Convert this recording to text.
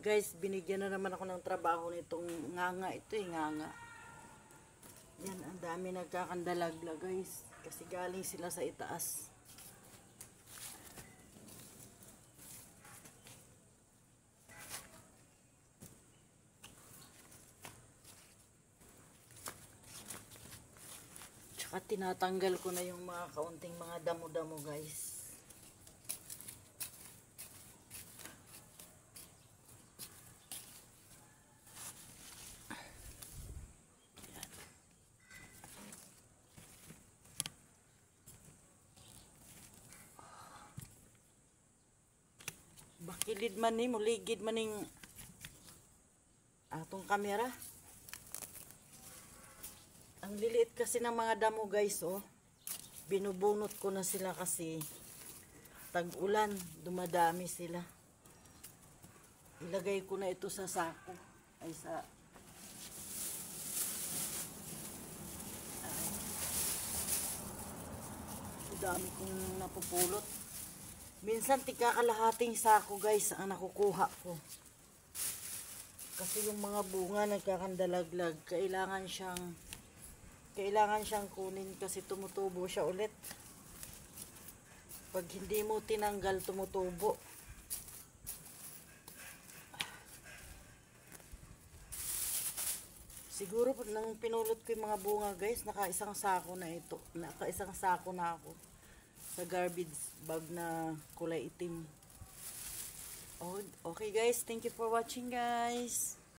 Guys, binigyan na naman ako ng trabaho nitong nganga. Ito nganga. Yan, ang dami nagkakandalagla guys. Kasi galing sila sa itaas. Tsaka tinatanggal ko na yung mga kaunting mga damo-damo guys. Bakilid man ni, muligid man ning atong kamera. Ang liliit kasi ng mga damo guys, oh. Binubunot ko na sila kasi tag-ulan, dumadami sila. Ilagay ko na ito sa sako. Ay sa dami kong napupulot. Minsan tika kalahating sako guys ang nakukuha ko. Kasi yung mga bunga nagkakandalaglag, kailangan siyang kunin kasi tumutubo siya ulit. Pag hindi mo tinanggal, tumutubo. Siguro nang pinulot ko yung mga bunga guys, naka-isang sako na ako sa garbage bag na kulay itim. Oh, okay guys, thank you for watching guys.